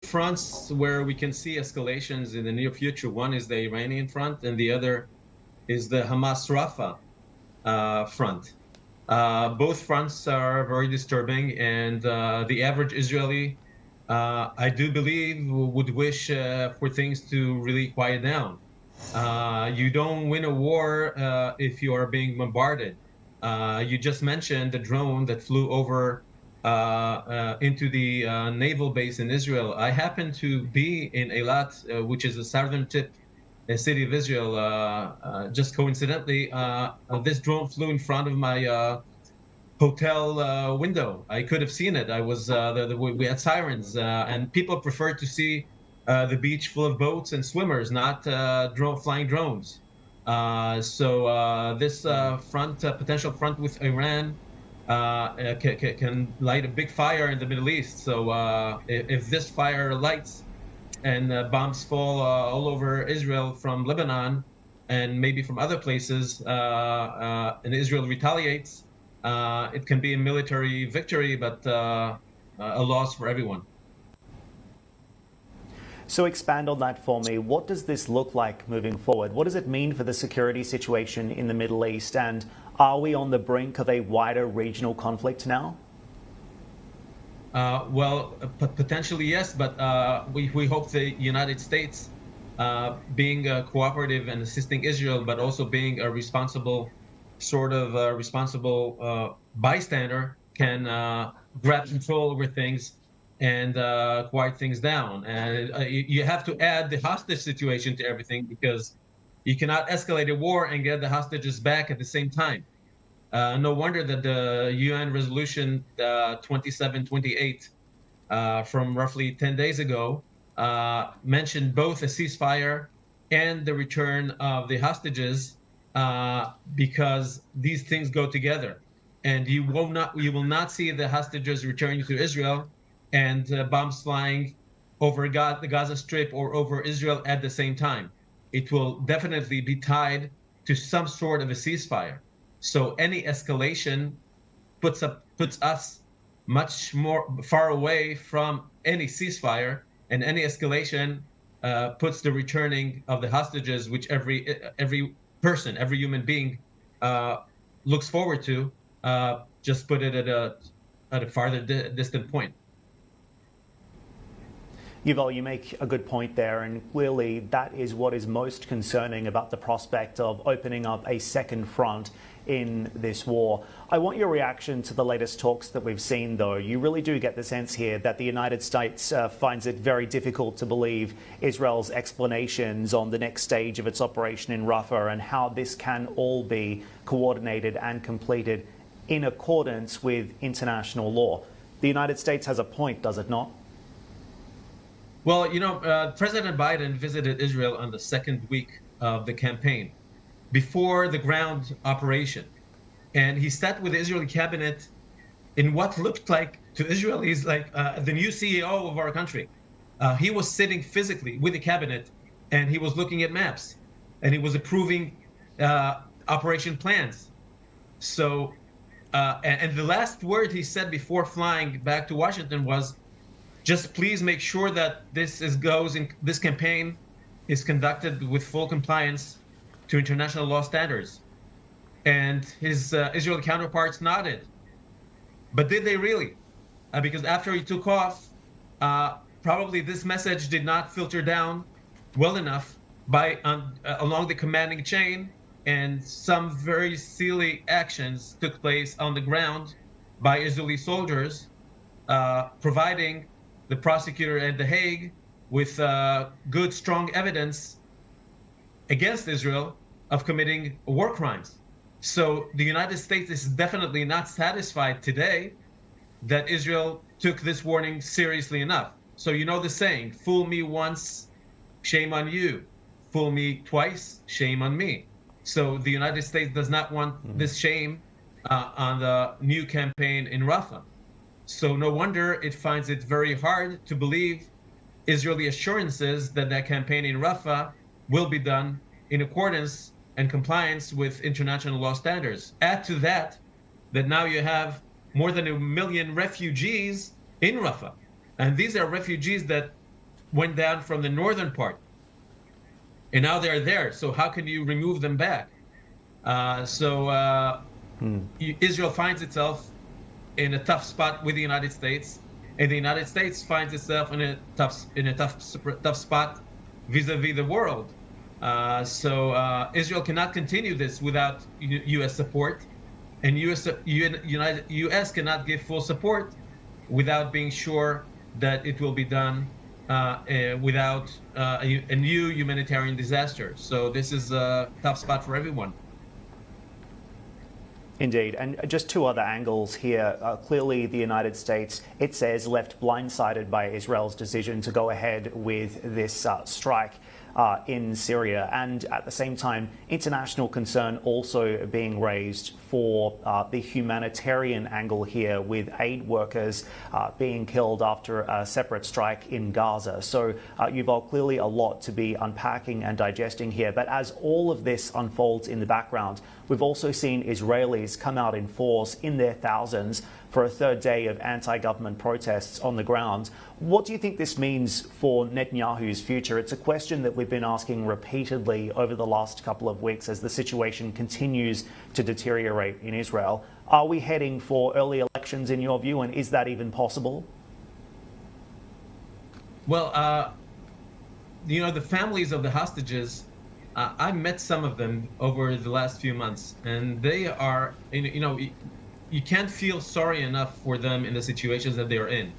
fronts where we can see escalations in the near future. One is the Iranian front, and the other is the Hamas Rafah front. Both fronts are very disturbing, and the average Israeli, I do believe, would wish for things to really quiet down. You don't win a war if you are being bombarded. You just mentioned the drone that flew over into the naval base in Israel. I happen to be in Eilat, which is the southern tip city of Israel. Just coincidentally, this drone flew in front of my hotel window. I could have seen it. I was we had sirens, and people prefer to see the beach full of boats and swimmers, not flying drones. This potential front with Iran can light a big fire in the Middle East. So if this fire lights and bombs fall all over Israel from Lebanon and maybe from other places, and Israel retaliates, it can be a military victory, but a loss for everyone. So expand on that for me. What does this look like moving forward? What does it mean for the security situation in the Middle East? And are we on the brink of a wider regional conflict now? Well, potentially yes, but we hope the United States, being cooperative and assisting Israel, but also being a responsible bystander, can grab control over things and quiet things down. And you have to add the hostage situation to everything, because you cannot escalate a war and get the hostages back at the same time. No wonder that the UN resolution 2728 from roughly 10 days ago mentioned both a ceasefire and the return of the hostages, because these things go together. And you will not see the hostages returning to Israel and bombs flying over the Gaza Strip or over Israel at the same time. It will definitely be tied to some sort of a ceasefire. So any escalation puts us much more far away from any ceasefire, and any escalation puts the returning of the hostages, which every person, every human being looks forward to, just put it at a farther distant point. Yuval, you make a good point there, and clearly that is what is most concerning about the prospect of opening up a second front in this war. I want your reaction to the latest talks that we've seen, though. You really do get the sense here that the United States finds it very difficult to believe Israel's explanations on the next stage of its operation in Rafah and how this can all be coordinated and completed in accordance with international law. The United States has a point, does it not? Well, President Biden visited Israel on the second week of the campaign, before the ground operation. And he sat with the Israeli cabinet in what looked like to Israelis like the new CEO of our country. He was sitting physically with the cabinet, and he was looking at maps, and he was approving operation plans. So, and the last word he said before flying back to Washington was, just please make sure that this campaign is conducted with full compliance to international law standards. And his Israeli counterparts nodded. But did they really? Because after he took off, probably this message did not filter down well enough along the commanding chain, and some very silly actions took place on the ground by Israeli soldiers, providing the prosecutor at The Hague with good, strong evidence against Israel of committing war crimes. So the United States is definitely not satisfied today that Israel took this warning seriously enough. So you know the saying, fool me once, shame on you. Fool me twice, shame on me. So the United States does not want this shame on the new campaign in Rafah. So no wonder it finds it very hard to believe Israeli assurances that that campaign in Rafah will be done in accordance and compliance with international law standards. Add to that now you have more than 1 million refugees in Rafah. And these are refugees that went down from the northern part, and now they're there. So how can you remove them back? Israel finds itself in a tough spot with the United States, and the United States finds itself in a tough spot vis-a-vis the world. Israel cannot continue this without U.S. support, and U.S. cannot give full support without being sure that it will be done without a new humanitarian disaster. So this is a tough spot for everyone. Indeed. And just two other angles here. Clearly, the United States, it says, left blindsided by Israel's decision to go ahead with this strike in Syria. And at the same time, international concern also being raised for the humanitarian angle here, with aid workers being killed after a separate strike in Gaza. So, Yuval, clearly a lot to be unpacking and digesting here. But as all of this unfolds in the background, we've also seen Israelis come out in force in their thousands for a third day of anti-government protests on the ground. What do you think this means for Netanyahu's future? It's a question that we've been asking repeatedly over the last couple of weeks as the situation continues to deteriorate in Israel. Are we heading for early elections in your view, and is that even possible? Well, the families of the hostages, I met some of them over the last few months, and they are, you can't feel sorry enough for them in the situations that they're in.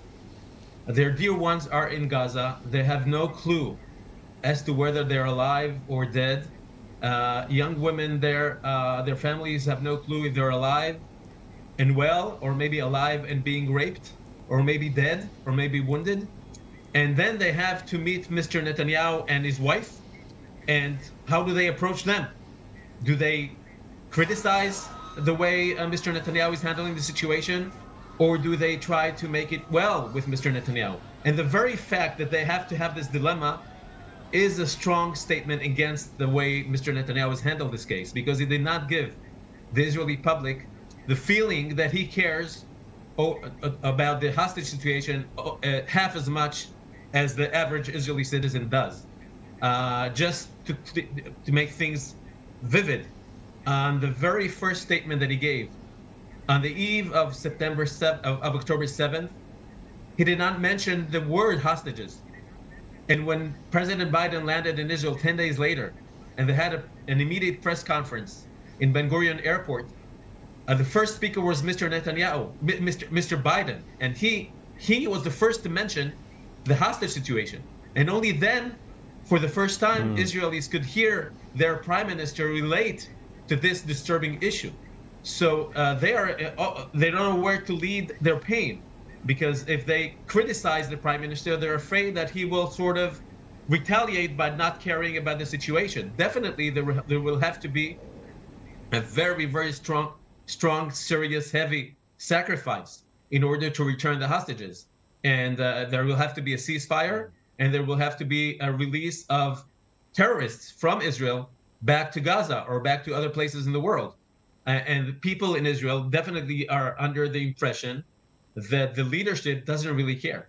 Their dear ones are in Gaza. They have no clue as to whether they're alive or dead. Young women there, their families have no clue if they're alive and well, or maybe alive and being raped, or maybe dead, or maybe wounded. And then they have to meet Mr. Netanyahu and his wife. And how do they approach them? Do they criticize the way Mr. Netanyahu is handling the situation, or do they try to make it well with Mr. Netanyahu? And the very fact that they have to have this dilemma is a strong statement against the way Mr. Netanyahu has handled this case, because he did not give the Israeli public the feeling that he cares about the hostage situation half as much as the average Israeli citizen does. Just to make things vivid, on the very first statement that he gave, on the eve of October 7th, he did not mention the word hostages. And when President Biden landed in Israel 10 days later, and they had an immediate press conference in Ben Gurion Airport, the first speaker was Mr. Netanyahu, Mr. Biden, and he was the first to mention the hostage situation. And only then, for the first time, Israelis could hear their prime minister relate to this disturbing issue. So they don't know where to lead their pain, because if they criticize the prime minister, they're afraid that he will sort of retaliate by not caring about the situation. Definitely, there will have to be a very, very strong, serious, heavy sacrifice in order to return the hostages. And there will have to be a ceasefire, and there will have to be a release of terrorists from Israel back to Gaza or back to other places in the world. And people in Israel definitely are under the impression that the leadership doesn't really care.